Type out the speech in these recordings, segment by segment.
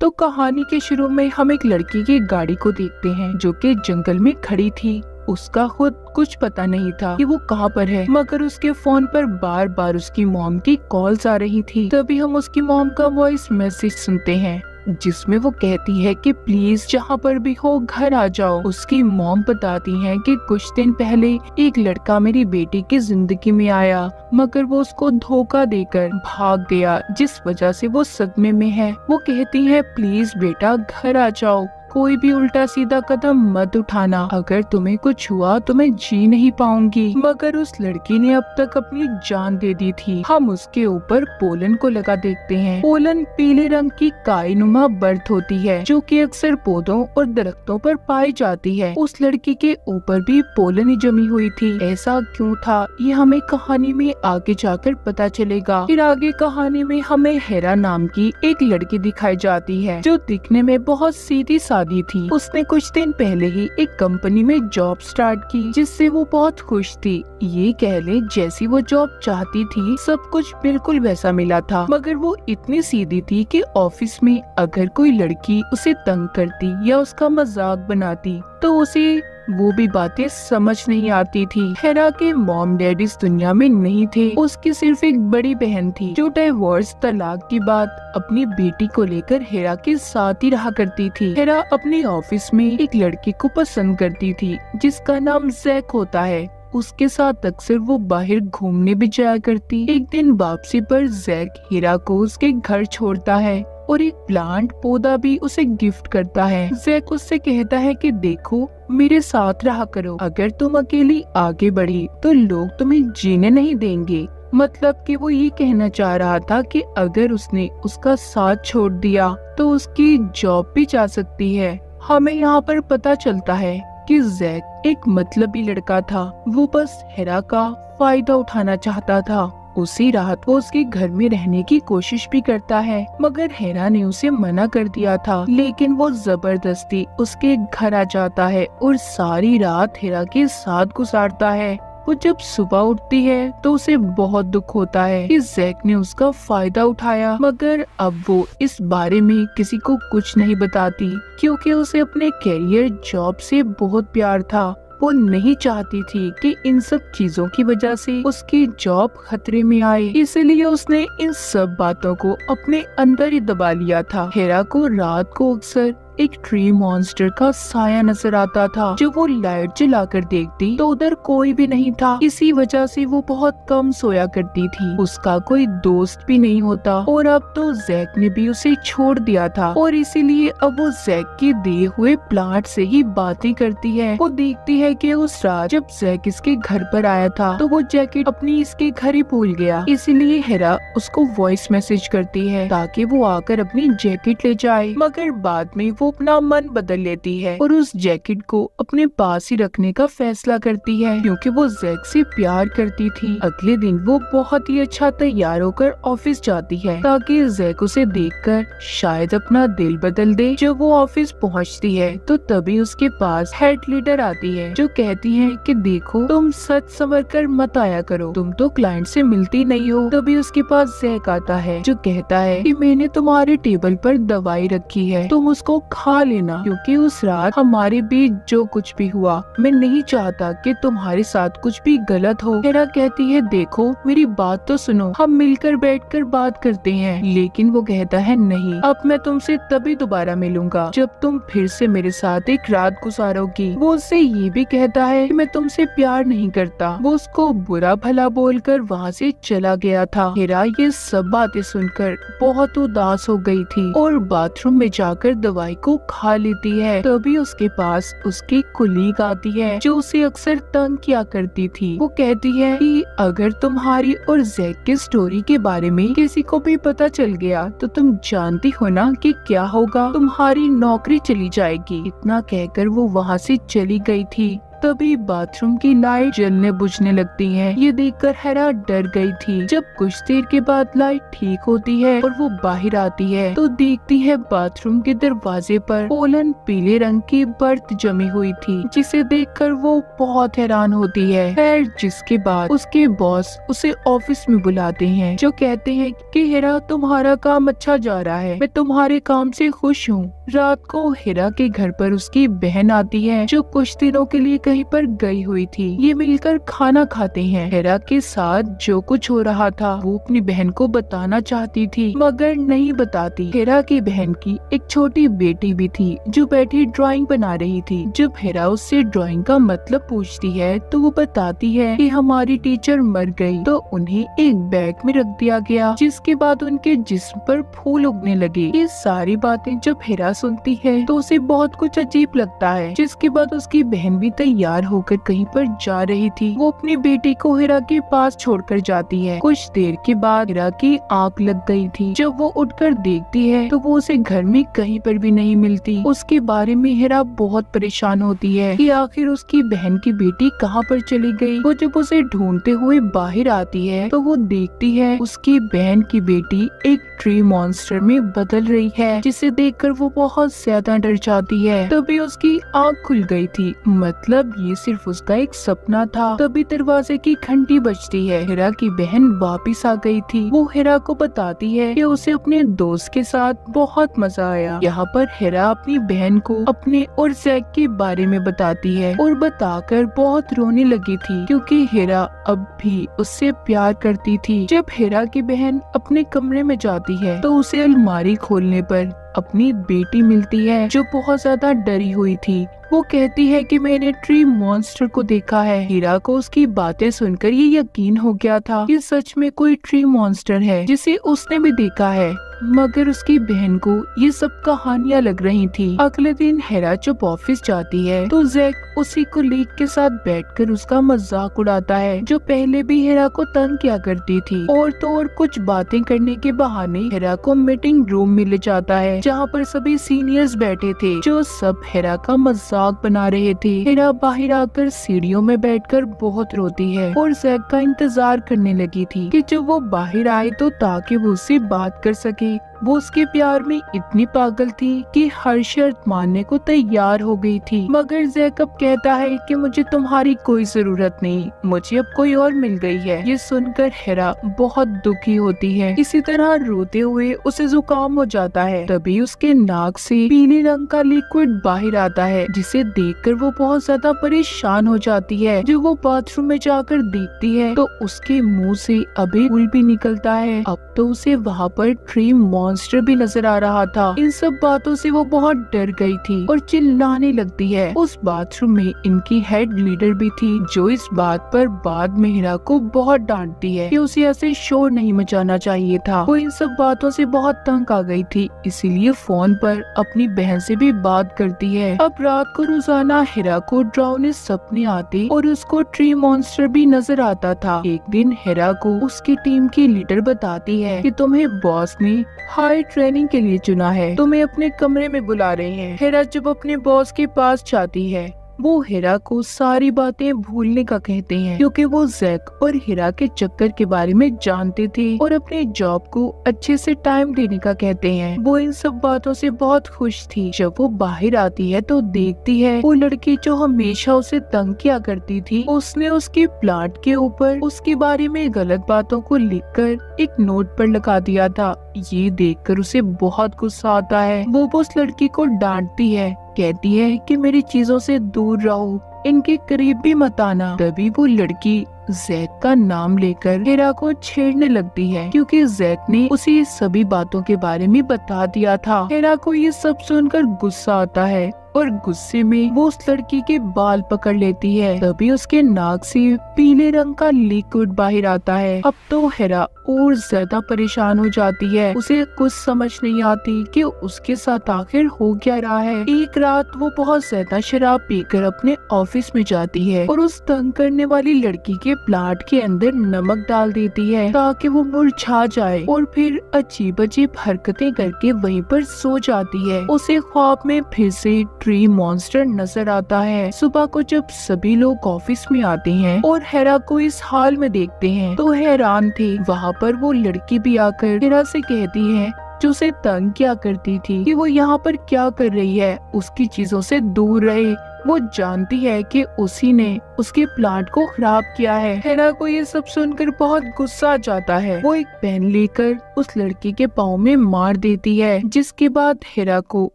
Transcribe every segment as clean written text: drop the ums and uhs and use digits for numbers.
तो कहानी के शुरू में हम एक लड़की की गाड़ी को देखते हैं जो कि जंगल में खड़ी थी। उसका खुद कुछ पता नहीं था कि वो कहाँ पर है, मगर उसके फोन पर बार बार उसकी मॉम की कॉल्स आ रही थी। तभी हम उसकी मॉम का वॉइस मैसेज सुनते हैं जिसमें वो कहती है कि प्लीज जहाँ पर भी हो घर आ जाओ। उसकी मॉम बताती है कि कुछ दिन पहले एक लड़का मेरी बेटी की जिंदगी में आया, मगर वो उसको धोखा देकर भाग गया, जिस वजह से वो सदमे में है। वो कहती है प्लीज बेटा घर आ जाओ, कोई भी उल्टा सीधा कदम मत उठाना, अगर तुम्हें कुछ हुआ तो मैं जी नहीं पाऊंगी। मगर उस लड़की ने अब तक अपनी जान दे दी थी। हम उसके ऊपर पोलन को लगा देखते हैं। पोलन पीले रंग की काईनुमा बर्थ होती है जो कि अक्सर पौधों और दरख्तों पर पाई जाती है। उस लड़की के ऊपर भी पोलन ही जमी हुई थी। ऐसा क्यों था ये हमें कहानी में आगे जाकर पता चलेगा। फिर आगे कहानी में हमें हेरा नाम की एक लड़की दिखाई जाती है जो दिखने में बहुत सीधी सादी थी। उसने कुछ दिन पहले ही एक कंपनी में जॉब स्टार्ट की जिससे वो बहुत खुश थी। ये कह ले जैसी वो जॉब चाहती थी सब कुछ बिल्कुल वैसा मिला था, मगर वो इतनी सीधी थी कि ऑफिस में अगर कोई लड़की उसे तंग करती या उसका मजाक बनाती तो उसे वो भी बातें समझ नहीं आती थी। हेरा के मॉम डैडी इस दुनिया में नहीं थे। उसकी सिर्फ एक बड़ी बहन थी जो डाइवोर्स तलाक की बात अपनी बेटी को लेकर हेरा के साथ ही रहा करती थी। हेरा अपने ऑफिस में एक लड़की को पसंद करती थी जिसका नाम जैक होता है। उसके साथ अक्सर वो बाहर घूमने भी जाया करती। एक दिन वापसी पर जैक हेरा को उसके घर छोड़ता है और एक प्लांट पौधा भी उसे गिफ्ट करता है। जैक उससे कहता है कि देखो मेरे साथ रहा करो, अगर तुम अकेली आगे बढ़ी तो लोग तुम्हें जीने नहीं देंगे। मतलब कि वो ये कहना चाह रहा था कि अगर उसने उसका साथ छोड़ दिया तो उसकी जॉब भी जा सकती है। हमें यहाँ पर पता चलता है कि जैक एक मतलबी लड़का था। वो बस हेरा का फायदा उठाना चाहता था। उसी रात वो उसके घर में रहने की कोशिश भी करता है, मगर हेरा ने उसे मना कर दिया था। लेकिन वो जबरदस्ती उसके घर आ जाता है और सारी रात हेरा के साथ गुजारता है। वो जब सुबह उठती है तो उसे बहुत दुख होता है कि जैक ने उसका फायदा उठाया, मगर अब वो इस बारे में किसी को कुछ नहीं बताती क्योंकि उसे अपने कैरियर जॉब से बहुत प्यार था। वो नहीं चाहती थी कि इन सब चीजों की वजह से उसकी जॉब खतरे में आए, इसलिए उसने इन सब बातों को अपने अंदर ही दबा लिया था। हेरा को रात को अक्सर एक ट्री मॉन्स्टर का साया नजर आता था। जब वो लाइट जलाकर देखती तो उधर कोई भी नहीं था। इसी वजह से वो बहुत कम सोया करती थी। उसका कोई दोस्त भी नहीं होता और अब तो जैक ने भी उसे छोड़ दिया था और इसीलिए अब वो जैक के दिए हुए प्लांट से ही बातें करती है। वो देखती है कि उस रात जब जैक इसके घर पर आया था तो वो जैकेट अपनी इसके घर ही भूल गया। इसीलिए हेरा उसको वॉइस मैसेज करती है ताकि वो आकर अपनी जैकेट ले जाए, मगर बाद में वो अपना मन बदल लेती है और उस जैकेट को अपने पास ही रखने का फैसला करती है क्योंकि वो जैक से प्यार करती थी। अगले दिन वो बहुत ही अच्छा तैयार होकर ऑफिस जाती है ताकि जैक उसे देखकर शायद अपना दिल बदल दे। जब वो ऑफिस पहुंचती है तो तभी उसके पास हेड लीडर आती है जो कहती है कि देखो तुम सच संवर कर मत आया करो, तुम तो क्लाइंट से मिलती नहीं हो। तभी उसके पास जैक आता है जो कहता है कि मैंने तुम्हारे टेबल पर दवाई रखी है, तुम उसको खा लेना क्योंकि उस रात हमारे बीच जो कुछ भी हुआ मैं नहीं चाहता कि तुम्हारे साथ कुछ भी गलत हो। हेरा कहती है देखो मेरी बात तो सुनो, हम मिलकर बैठकर बात करते हैं। लेकिन वो कहता है नहीं, अब मैं तुमसे तभी दोबारा मिलूंगा जब तुम फिर से मेरे साथ एक रात गुजारोगी। वो उससे ये भी कहता है कि मैं तुमसे प्यार नहीं करता। वो उसको बुरा भला बोलकर वहाँ से चला गया था। हेरा ये सब बातें सुनकर बहुत उदास हो गई थी और बाथरूम में जाकर दवाई को खा लेती है। तभी उसके पास उसकी कुलीग आती है जो उसे अक्सर तंग किया करती थी। वो कहती है कि अगर तुम्हारी और जैक की स्टोरी के बारे में किसी को भी पता चल गया तो तुम जानती हो ना कि क्या होगा, तुम्हारी नौकरी चली जाएगी। इतना कहकर वो वहाँ से चली गई थी। तभी बाथरूम की लाइट जलने बुझने लगती है। ये देखकर हेरा डर गई थी। जब कुछ देर के बाद लाइट ठीक होती है और वो बाहर आती है तो देखती है बाथरूम के दरवाजे पर पोलन पीले रंग की बर्फ जमी हुई थी, जिसे देखकर वो बहुत हैरान होती है। खैर जिसके बाद उसके बॉस उसे ऑफिस में बुलाते हैं, जो कहते हैं कि हेरा तुम्हारा काम अच्छा जा रहा है, मैं तुम्हारे काम से खुश हूँ। रात को हेरा के घर पर उसकी बहन आती है, जो कुछ दिनों के लिए कहीं पर गई हुई थी। ये मिलकर खाना खाते हैं। हेरा के साथ जो कुछ हो रहा था वो अपनी बहन को बताना चाहती थी, मगर नहीं बताती। हेरा की बहन की एक छोटी बेटी भी थी, जो बैठी ड्राइंग बना रही थी। जब हेरा उससे ड्राइंग का मतलब पूछती है तो वो बताती है कि हमारी टीचर मर गई, तो उन्हें एक बैग में रख दिया गया, जिसके बाद उनके जिस्म पर फूल उगने लगे। ये सारी बातें जब हेरा सुनती है तो उसे बहुत कुछ अजीब लगता है। जिसके बाद उसकी बहन भी तैयार होकर कहीं पर जा रही थी। वो अपनी बेटी को हेरा के पास छोड़कर जाती है। कुछ देर के बाद हेरा की आंख लग गई थी। जब वो उठकर देखती है तो वो उसे घर में कहीं पर भी नहीं मिलती। उसके बारे में हेरा बहुत परेशान होती है कि आखिर उसकी बहन की बेटी कहाँ पर चली गई। वो जब उसे ढूंढते हुए बाहर आती है तो वो देखती है उसकी बहन की बेटी एक ट्री मॉन्स्टर में बदल रही है, जिसे देखकर वो बहुत ज्यादा डर जाती है। तभी उसकी आंख खुल गई थी, मतलब ये सिर्फ उसका एक सपना था। तभी दरवाजे की घंटी बजती है। हेरा की बहन वापिस आ गई थी। वो हेरा को बताती है कि उसे अपने दोस्त के साथ बहुत मजा आया। यहाँ पर हेरा अपनी बहन को अपने और जैक के बारे में बताती है और बताकर बहुत रोने लगी थी, क्योंकि हेरा अब भी उससे प्यार करती थी। जब हेरा की बहन अपने कमरे में जाती है तो उसे अलमारी खोलने पर अपनी बेटी मिलती है, जो बहुत ज्यादा डरी हुई थी। वो कहती है कि मैंने ट्री मॉन्स्टर को देखा है। हीरा को उसकी बातें सुनकर ये यकीन हो गया था कि सच में कोई ट्री मॉन्स्टर है जिसे उसने भी देखा है, मगर उसकी बहन को ये सब कहानियां लग रही थी। अगले दिन हेरा जब ऑफिस जाती है तो जैक उसी कोलीग के साथ बैठकर उसका मजाक उड़ाता है, जो पहले भी हेरा को तंग किया करती थी। और तो और कुछ बातें करने के बहाने हेरा को मीटिंग रूम में ले जाता है, जहाँ पर सभी सीनियर्स बैठे थे, जो सब हेरा का मजाक बना रहे थे। हेरा बाहर आकर सीढ़ियों में बैठकर बहुत रोती है और जैक का इंतजार करने लगी थी कि जब वो बाहर आए तो ताकि वो उससे बात कर सके। वो उसके प्यार में इतनी पागल थी कि हर शर्त मानने को तैयार हो गई थी, मगर जैकब कहता है कि मुझे तुम्हारी कोई जरूरत नहीं, मुझे अब कोई और मिल गई है। ये सुनकर हेरा बहुत दुखी होती है। इसी तरह रोते हुए उसे जुकाम हो जाता है। तभी उसके नाक से पीले रंग का लिक्विड बाहर आता है, जिसे देखकर वो बहुत ज्यादा परेशान हो जाती है। जब वो बाथरूम में जाकर देखती है तो उसके मुंह से अभी फूल भी निकलता है। अब तो उसे वहाँ पर ट्री मॉन्स्टर भी नजर आ रहा था। इन सब बातों से वो बहुत डर गई थी और चिल्लाने लगती है। उस बाथरूम में इनकी हेड लीडर भी थी, जो इस बात पर बाद में हीरा को बहुत डांटती है कि उसे ऐसे शोर नहीं मचाना चाहिए था। वो इन सब बातों से बहुत तंग आ गई थी, इसीलिए फोन पर अपनी बहन से भी बात करती है। अब रात को रोजाना हीरा को डरावने सपने आते और उसको ट्री मॉन्स्टर भी नजर आता था। एक दिन हीरा को उसकी टीम की लीडर बताती है कि तुम्हें बॉस ने हाई ट्रेनिंग के लिए चुना है, तुम्हें अपने कमरे में बुला रहे हैं। हेरा जब अपने बॉस के पास जाती है, वो हेरा को सारी बातें भूलने का कहते हैं, क्योंकि वो जैक और हेरा के चक्कर के बारे में जानते थे और अपने जॉब को अच्छे से टाइम देने का कहते हैं। वो इन सब बातों से बहुत खुश थी। जब वो बाहर आती है तो देखती है वो लड़की जो हमेशा उसे तंग किया करती थी, उसने उसके प्लाट के ऊपर उसके बारे में गलत बातों को लिखकर एक नोट पर लगा दिया था। ये देखकर उसे बहुत गुस्सा आता है। वो उस लड़की को डांटती है, कहती है कि मेरी चीजों से दूर रहो, इनके करीब भी मत आना। तभी वो लड़की जैक का नाम लेकर हेरा को छेड़ने लगती है, क्योंकि जैक ने उसे सभी बातों के बारे में बता दिया था। हेरा को ये सब सुनकर गुस्सा आता है और गुस्से में वो उस लड़की के बाल पकड़ लेती है। तभी उसके नाक से पीले रंग का लिक्विड बाहर आता है। अब तो हेरा और ज्यादा परेशान हो जाती है। उसे कुछ समझ नहीं आती कि उसके साथ आखिर हो क्या रहा है। एक रात वो बहुत ज्यादा शराब पीकर अपने ऑफिस में जाती है और उस तंग करने वाली लड़की के प्लाट के अंदर नमक डाल देती है ताकि वो मुरझा जाए और फिर अजीब अजीब हरकतें करके वहीं पर सो जाती है। उसे ख्वाब में फिर से ट्री मॉन्स्टर नजर आता है। सुबह को जब सभी लोग ऑफिस में आते हैं और हेरा को इस हाल में देखते हैं तो हैरान थे। वहाँ पर वो लड़की भी आकर हेरा से कहती है, जो उसे तंग क्या करती थी, कि वो यहाँ पर क्या कर रही है, उसकी चीजों से दूर रहे। वो जानती है कि उसी ने उसके प्लांट को खराब किया है। हेरा को ये सब सुनकर बहुत गुस्सा आ जाता है। वो एक पेन लेकर उस लड़की के पाँव में मार देती है, जिसके बाद हेरा को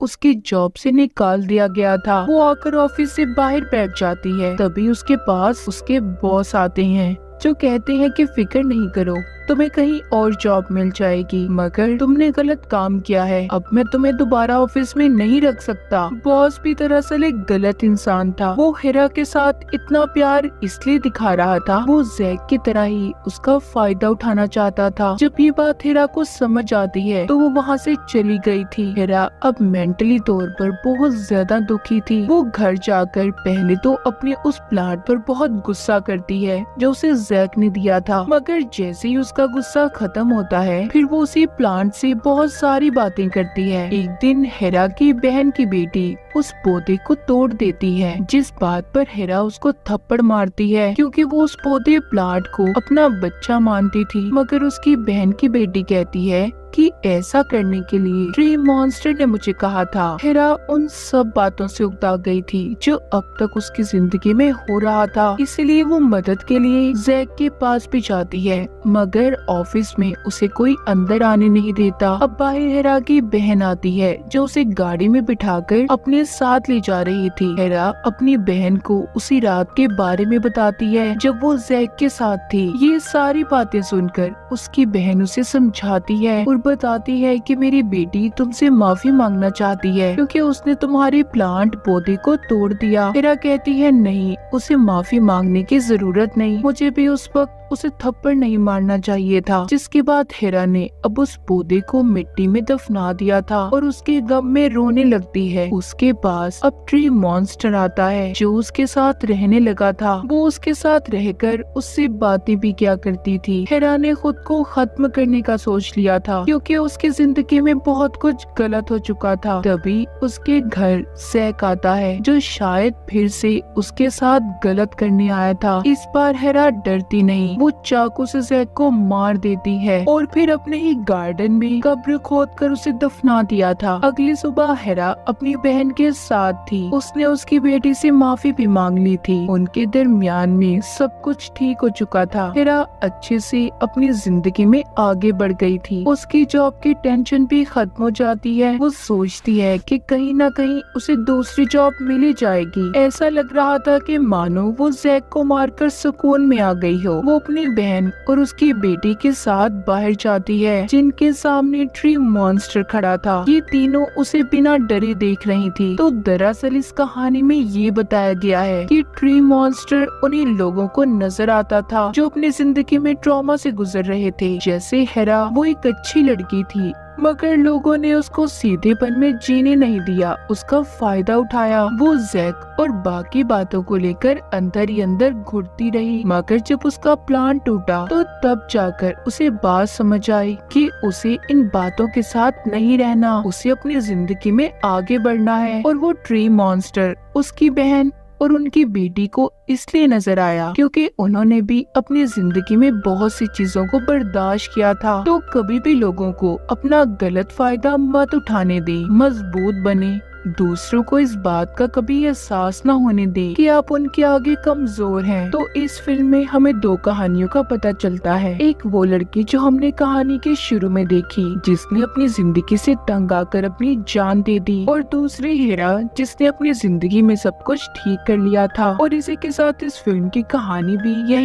उसकी जॉब से निकाल दिया गया था। वो आकर ऑफिस से बाहर बैठ जाती है। तभी उसके पास उसके बॉस आते हैं जो कहते हैं कि फिक्र नहीं करो, तुम्हें कहीं और जॉब मिल जाएगी, मगर तुमने गलत काम किया है, अब मैं तुम्हें दोबारा ऑफिस में नहीं रख सकता। बॉस भी दरअसल एक गलत इंसान था। वो हेरा के साथ इतना प्यार इसलिए दिखा रहा था, वो जैक की तरह ही उसका फायदा उठाना चाहता था। जब ये बात हेरा को समझ आती है तो वो वहाँ से चली गई थी। हेरा अब मेंटली तौर पर बहुत ज्यादा दुखी थी। वो घर जाकर पहले तो अपने उस प्लांट पर बहुत गुस्सा करती है जो उसे जैक ने दिया था, मगर जैसे ही उसका गुस्सा खत्म होता है फिर वो उसी प्लांट से बहुत सारी बातें करती है। एक दिन हेरा की बहन की बेटी उस पौधे को तोड़ देती है, जिस बात पर हेरा उसको थप्पड़ मारती है क्योंकि वो उस पौधे प्लांट को अपना बच्चा मानती थी। मगर उसकी बहन की बेटी कहती है कि ऐसा करने के लिए ट्री मॉन्स्टर ने मुझे कहा था। हेरा उन सब बातों से उकता गई थी जो अब तक उसकी जिंदगी में हो रहा था, इसलिए वो मदद के लिए जैक के पास भी जाती है, मगर ऑफिस में उसे कोई अंदर आने नहीं देता। अब बाहर हेरा की बहन आती है जो उसे गाड़ी में बिठाकर अपने साथ ले जा रही थी। हेरा अपनी बहन को उसी रात के बारे में बताती है जब वो जैक के साथ थी। ये सारी बातें सुनकर उसकी बहन उसे समझाती है और बताती है कि मेरी बेटी तुमसे माफी मांगना चाहती है क्योंकि उसने तुम्हारे प्लांट पौधे को तोड़ दिया। हेरा कहती है नहीं, उसे माफी मांगने की जरूरत नहीं, मुझे भी उस वक्त उसे थप्पड़ नहीं मारना चाहिए था। जिसके बाद हेरा ने अब उस पौधे को मिट्टी में दफना दिया था और उसके गम में रोने लगती है। उसके पास अब ट्री मॉन्स्टर आता है जो उसके साथ रहने लगा था। वो उसके साथ रहकर उससे बातें भी क्या करती थी। हेरा ने खुद को खत्म करने का सोच लिया था क्योंकि उसकी जिंदगी में बहुत कुछ गलत हो चुका था। तभी उसके घर जैक आता है जो शायद फिर से उसके साथ गलत करने आया था। इस बार हेरा डरती नहीं, वो चाकू से जैक को मार देती है और फिर अपने ही गार्डन में कब्र खोदकर उसे दफना दिया था। अगली सुबह हेरा अपनी बहन के साथ थी। उसने उसकी बेटी से माफी भी मांग ली थी। उनके दरमियान में सब कुछ ठीक हो चुका था। हेरा अच्छे से अपनी जिंदगी में आगे बढ़ गई थी। उसकी जॉब की टेंशन भी खत्म हो जाती है। वो सोचती है कि कहीं ना कहीं उसे दूसरी जॉब मिल ही जाएगी। ऐसा लग रहा था कि मानो वो जैक को मारकर सुकून में आ गई हो। वो अपनी बहन और उसकी बेटी के साथ बाहर जाती है जिनके सामने ट्री मॉन्स्टर खड़ा था। ये तीनों उसे बिना डरे देख रही थी। तो दरअसल इस कहानी में ये बताया गया है कि ट्री मॉन्स्टर उन्हीं लोगों को नजर आता था जो अपनी जिंदगी में ट्रॉमा से गुजर रहे थे। जैसे हेरा वो एक अच्छी लड़की थी मगर लोगों ने उसको सीधेपन में जीने नहीं दिया, उसका फायदा उठाया। वो जैक और बाकी बातों को लेकर अंदर ही अंदर घुटती रही, मगर जब उसका प्लान टूटा तो तब जाकर उसे बात समझ आई कि उसे इन बातों के साथ नहीं रहना, उसे अपनी जिंदगी में आगे बढ़ना है। और वो ट्री मॉन्स्टर उसकी बहन और उनकी बेटी को इसलिए नजर आया क्योंकि उन्होंने भी अपनी जिंदगी में बहुत सी चीजों को बर्दाश्त किया था। तो कभी भी लोगों को अपना गलत फायदा मत उठाने दे, मजबूत बने, दूसरों को इस बात का कभी एहसास न होने दे कि आप उनके आगे कमजोर हैं। तो इस फिल्म में हमें दो कहानियों का पता चलता है। एक वो लड़की जो हमने कहानी के शुरू में देखी जिसने अपनी जिंदगी से तंग आकर अपनी जान दे दी, और दूसरी हेरा जिसने अपनी जिंदगी में सब कुछ ठीक कर लिया था। और इसी के साथ इस फिल्म की कहानी भी यही